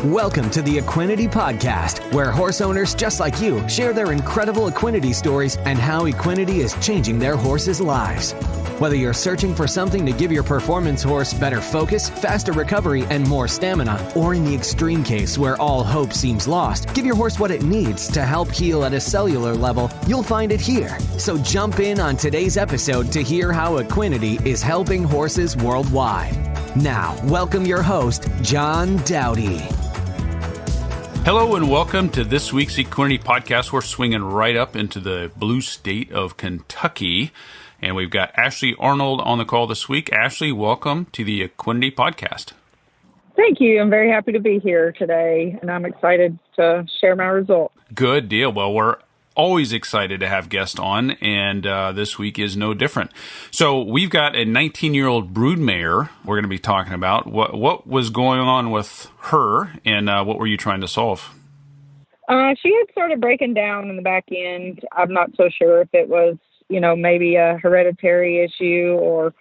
Welcome to the Equinety Podcast, where horse owners just like you share their incredible Equinety stories and how Equinety is changing their horses' lives. Whether you're searching for something to give your performance horse better focus, faster recovery, and more stamina, or in the extreme case where all hope seems lost, give your horse what it needs to help heal at a cellular level, you'll find it here. So jump in on today's episode to hear how Equinety is helping horses worldwide. Now, welcome your host, John Dowdy. Hello and welcome to this week's Equinety Podcast. We're swinging right up into the blue state of Kentucky, and we've got Ashley Arnold on the call this week. Ashley, welcome to the Equinety Podcast. Thank you. I'm very happy to be here today, and I'm excited to share my results. Good deal. Well, we're always excited to have guests on, and this week is no different. So we've got a 19-year-old broodmare we're going to be talking about. What was going on with her, and what were you trying to solve? She had started breaking down in the back end. I'm not so sure if it was, maybe a hereditary issue or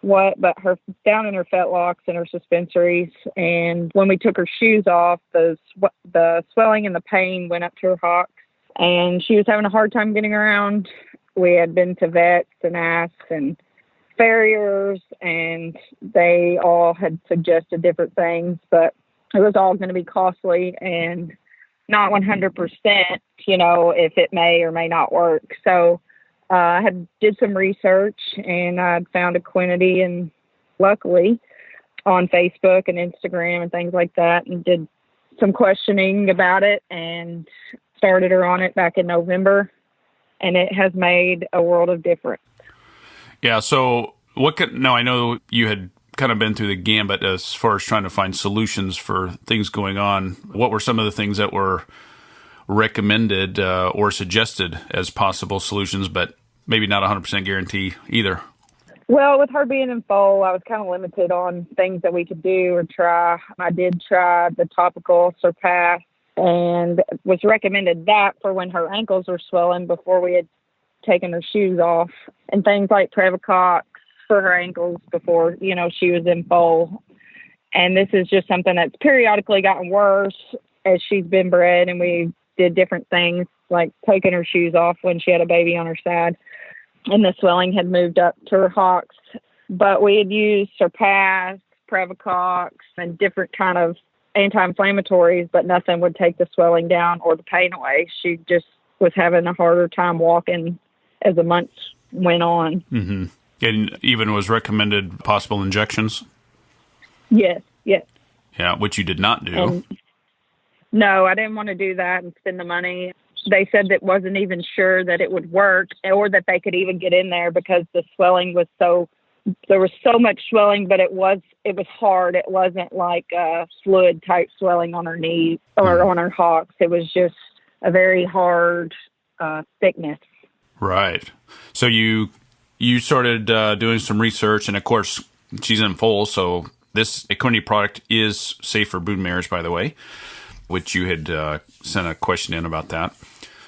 what, but her down in her fetlocks and her suspensories. And when we took her shoes off, the swelling and the pain went up to her hocks. And she was having a hard time getting around. We had been to vets and asked and farriers, and they all had suggested different things, but it was all going to be costly and not 100%, if it may or may not work. So I did some research, and I found Equinety, and luckily on Facebook and Instagram and things like that, and did some questioning about it and started her on it back in November, and it has made a world of difference. Yeah. So now I know you had kind of been through the gambit as far as trying to find solutions for things going on. What were some of the things that were recommended or suggested as possible solutions, but maybe not 100% guarantee either? Well, with her being in foal, I was kind of limited on things that we could do or try. I did try the topical Surpass, and was recommended that for when her ankles were swelling before we had taken her shoes off, and things like Previcox for her ankles before, she was in foal. And this is just something that's periodically gotten worse as she's been bred, and we did different things like taking her shoes off when she had a baby on her side, and the swelling had moved up to her hocks. But we had used Surpass, Previcox, and different kind of anti-inflammatories, but nothing would take the swelling down or the pain away. She just was having a harder time walking as the months went on. Mm-hmm. And even was recommended possible injections? Yes. Yeah, which you did not do. No, I didn't want to do that and spend the money. They said that wasn't even sure that it would work or that they could even get in there because the swelling was there was so much swelling, but it was hard. It wasn't like a fluid type swelling on her knee or on her hocks. It was just a very hard thickness. Right. So you started doing some research, and of course she's in foal. So this Equinety product is safe for broodmares, by the way, which you had sent a question in about that.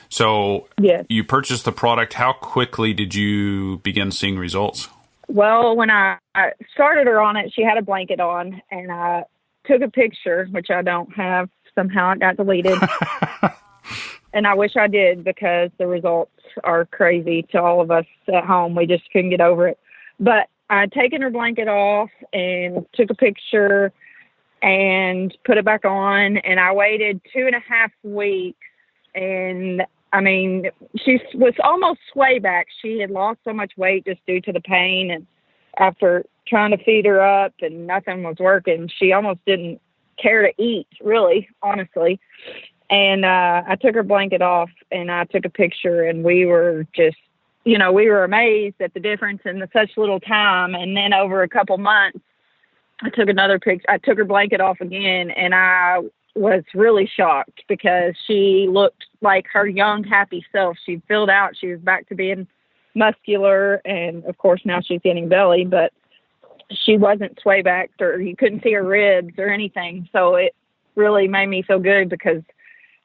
So yes. You purchased the product. How quickly did you begin seeing results? Well, when I started her on it, she had a blanket on, and I took a picture, which I don't have. Somehow it got deleted. And I wish I did, because the results are crazy to all of us at home. We just couldn't get over it. But I'd taken her blanket off and took a picture and put it back on, and I waited 2.5 weeks, and she was almost sway back. She had lost so much weight just due to the pain, and after trying to feed her up and nothing was working, she almost didn't care to eat, really, honestly. And I took her blanket off, and I took a picture, and we were just, we were amazed at the difference in such little time. And then over a couple months, I took another picture. I took her blanket off again, and I was really shocked because she looked like her young, happy self. She filled out. She was back to being muscular, and of course now she's getting belly, but she wasn't sway backed, or you couldn't see her ribs or anything. So it really made me feel good, because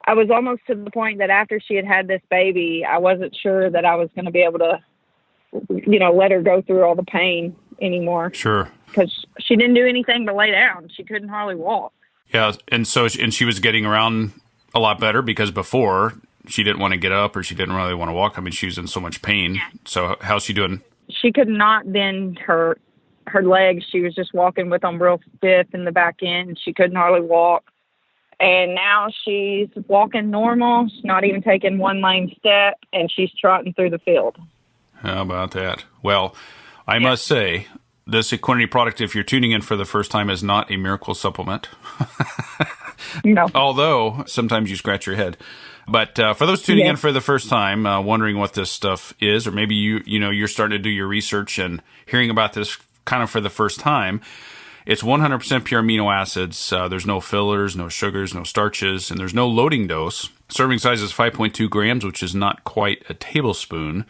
I was almost to the point that after she had this baby, I wasn't sure that I was going to be able to, let her go through all the pain anymore. Sure. Because she didn't do anything but lay down. She couldn't hardly walk. Yeah, and she was getting around a lot better because before she didn't want to get up or she didn't really want to walk. I mean, she was in so much pain. So how's she doing? She could not bend her legs. She was just walking with them real stiff in the back end. She couldn't hardly walk. And now she's walking normal. She's not even taking one lane step, and she's trotting through the field. How about that? Well, I must say, this Equinety product, if you're tuning in for the first time, is not a miracle supplement. No. Although, sometimes you scratch your head. But for those tuning in for the first time, wondering what this stuff is, or maybe you're starting to do your research and hearing about this kind of for the first time, it's 100% pure amino acids. There's no fillers, no sugars, no starches, and there's no loading dose. Serving size is 5.2 grams, which is not quite a tablespoon.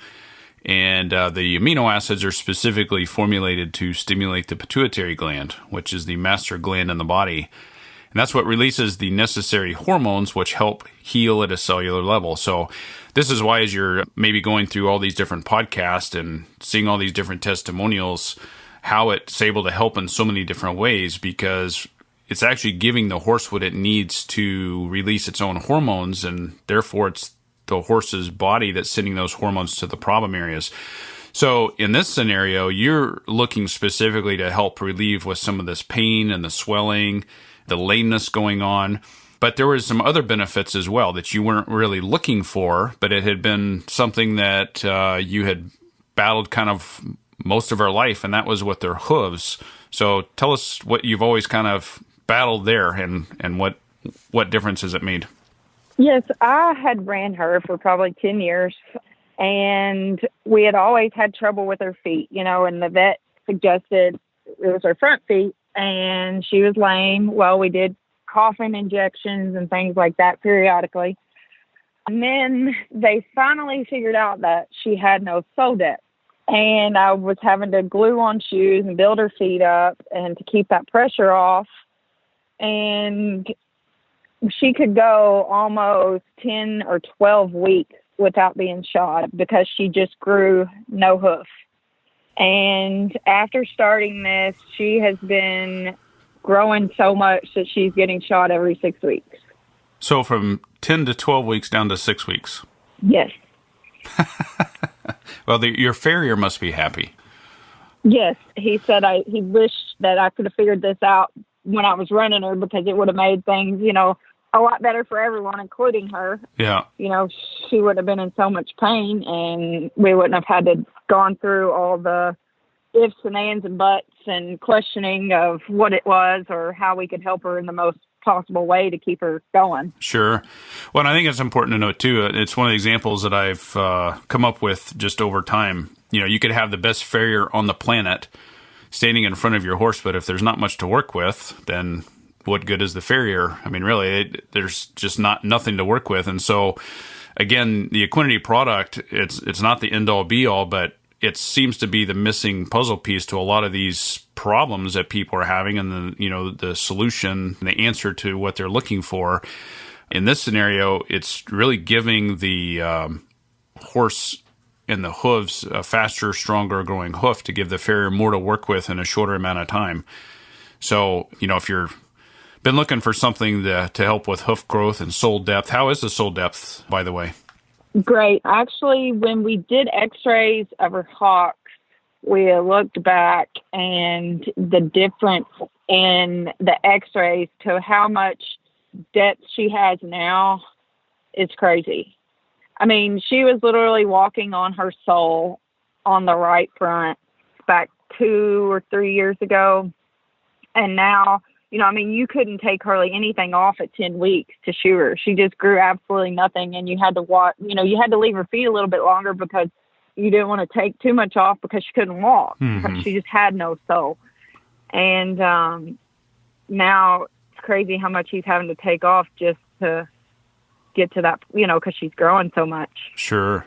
And the amino acids are specifically formulated to stimulate the pituitary gland, which is the master gland in the body. And that's what releases the necessary hormones, which help heal at a cellular level. So this is why, as you're maybe going through all these different podcasts and seeing all these different testimonials, how it's able to help in so many different ways, because it's actually giving the horse what it needs to release its own hormones, and therefore it's the horse's body that's sending those hormones to the problem areas. So in this scenario, you're looking specifically to help relieve with some of this pain and the swelling, the lameness going on. But there was some other benefits as well that you weren't really looking for, but it had been something that you had battled kind of most of her life, and that was with their hooves. So tell us what you've always kind of battled there, and what difference has it made? Yes, I had ran her for probably 10 years, and we had always had trouble with her feet, and the vet suggested it was her front feet, and she was lame. Well, we did coughing injections and things like that periodically. And then they finally figured out that she had no sole depth. And I was having to glue on shoes and build her feet up and to keep that pressure off. And she could go almost 10 or 12 weeks without being shod because she just grew no hoof. And after starting this, she has been growing so much that she's getting shod every 6 weeks. So from 10 to 12 weeks down to 6 weeks. Yes. Well, your farrier must be happy. Yes. He said he wished that I could have figured this out when I was running her, because it would have made things, a lot better for everyone, including her. Yeah. She would have been in so much pain, and we wouldn't have had to gone through all the ifs and ands and buts and questioning of what it was or how we could help her in the most possible way to keep her going. Sure. Well, and I think it's important to note, too, it's one of the examples that I've come up with just over time. You could have the best farrier on the planet standing in front of your horse, but if there's not much to work with, then what good is the farrier? I mean, really, there's just nothing to work with. And so, again, the Equinety product, it's not the end-all, be-all, but it seems to be the missing puzzle piece to a lot of these problems that people are having, and the solution, the answer to what they're looking for. In this scenario, it's really giving the horse and the hooves a faster, stronger growing hoof to give the farrier more to work with in a shorter amount of time. So, if you're been looking for something to help with hoof growth and sole depth, how is the sole depth, by the way? Great. Actually, when we did x-rays of her hocks, we looked back, and the difference in the x-rays to how much depth she has now is crazy. I mean, she was literally walking on her sole on the right front back 2 or 3 years ago. And now, you couldn't take hardly anything off at 10 weeks to shoe her. She just grew absolutely nothing. And you had to walk, you had to leave her feet a little bit longer because you didn't want to take too much off because she couldn't walk. Mm-hmm. She just had no sole. And now it's crazy how much he's having to take off just to get to that, because she's growing so much. Sure.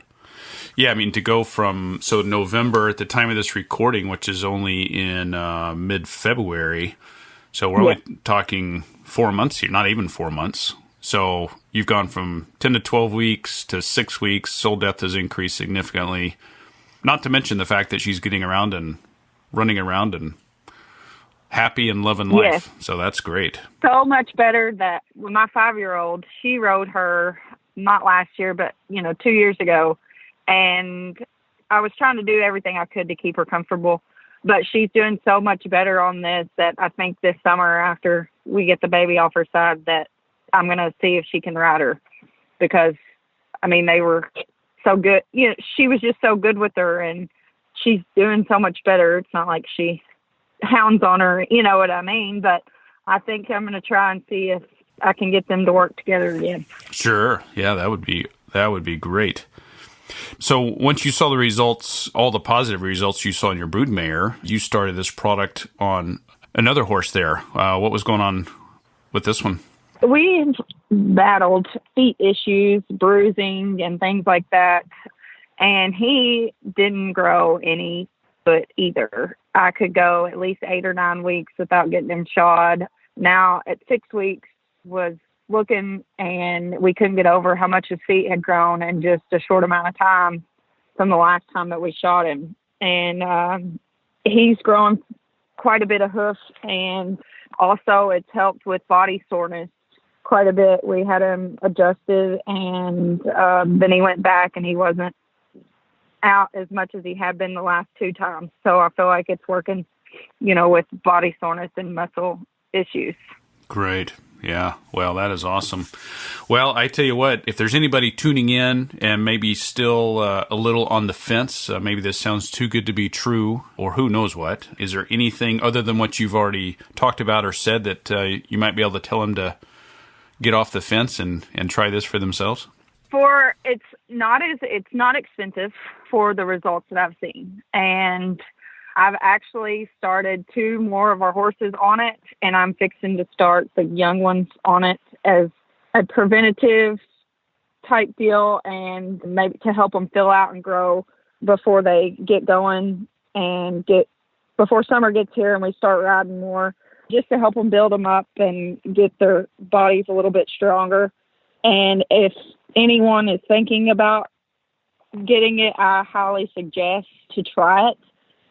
Yeah, I mean, to go from, November at the time of this recording, which is only in mid-February, so we're only talking 4 months here, not even 4 months. So you've gone from 10 to 12 weeks to 6 weeks. Sole depth has increased significantly, not to mention the fact that she's getting around and running around and happy and loving life. Yes. So that's great. So much better that when my 5-year-old, she rode her not last year, but 2 years ago, and I was trying to do everything I could to keep her comfortable. But she's doing so much better on this that I think this summer, after we get the baby off her side, that I'm going to see if she can ride her, because they were so good. She was just so good with her, and she's doing so much better. It's not like she hounds on her, you know what I mean? But I think I'm going to try and see if I can get them to work together again. Sure. Yeah, that would be great. So once you saw the results, all the positive results you saw in your brood mare, you started this product on another horse there. What was going on with this one? We battled feet issues, bruising, and things like that. And he didn't grow any foot either. I could go at least 8 or 9 weeks without getting him shod. Now at 6 weeks was looking, and we couldn't get over how much his feet had grown in just a short amount of time from the last time that we shot him. And he's grown quite a bit of hoof, and also it's helped with body soreness quite a bit. We had him adjusted, and then he went back, and he wasn't out as much as he had been the last 2 times. So I feel like it's working, with body soreness and muscle issues. Great. Yeah. Well, that is awesome. Well, I tell you what, if there's anybody tuning in and maybe still a little on the fence, maybe this sounds too good to be true, or who knows what, is there anything other than what you've already talked about or said that you might be able to tell them to get off the fence and try this for themselves? It's not expensive for the results that I've seen. And I've actually started 2 more of our horses on it, and I'm fixing to start the young ones on it as a preventative type deal, and maybe to help them fill out and grow before they get going and before summer gets here and we start riding more, just to help them build them up and get their bodies a little bit stronger. And if anyone is thinking about getting it, I highly suggest to try it.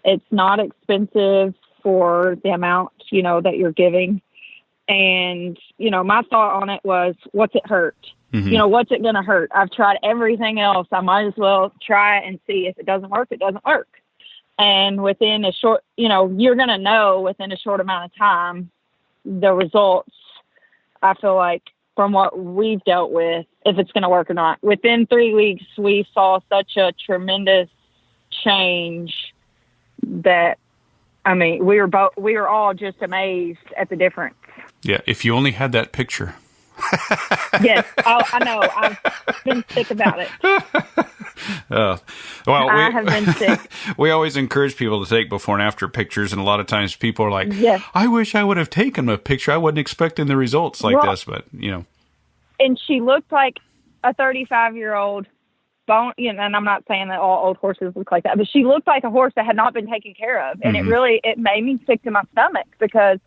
It's not expensive for the amount, that you're giving. And, my thought on it was, what's it hurt? Mm-hmm. What's it going to hurt? I've tried everything else. I might as well try it and see. If it doesn't work, it doesn't work. And within a short, you're going to know within a short amount of time, the results, I feel like, from what we've dealt with, if it's going to work or not. Within 3 weeks, we saw such a tremendous change that, we were all just amazed at the difference. Yeah, if you only had that picture. Yes, I know. I've been sick about it. I have been sick. We always encourage people to take before and after pictures, and a lot of times people are like, yes. I wish I would have taken a picture. I wasn't expecting the results like this, but, And she looked like a 35-year-old bone, and I'm not saying that all old horses look like that, but she looked like a horse that had not been taken care of. And Mm-hmm. it made me sick to my stomach, because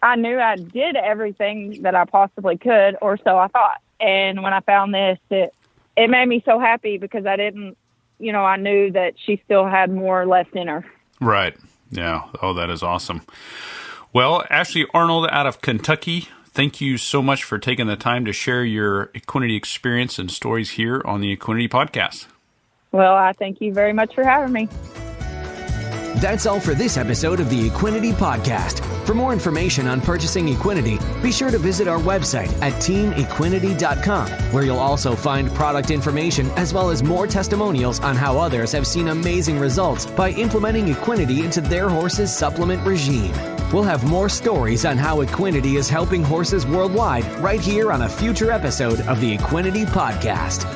I knew I did everything that I possibly could, or so I thought. And when I found this, it made me so happy, because I didn't, I knew that she still had more left in her. Right. Yeah. Oh, that is awesome. Well, Ashley Arnold out of Kentucky, thank you so much for taking the time to share your Equinety experience and stories here on the Equinety Podcast. Well, I thank you very much for having me. That's all for this episode of the Equinety Podcast. For more information on purchasing Equinety, be sure to visit our website at teamequinety.com, where you'll also find product information as well as more testimonials on how others have seen amazing results by implementing Equinety into their horse's supplement regime. We'll have more stories on how Equinety is helping horses worldwide right here on a future episode of the Equinety Podcast.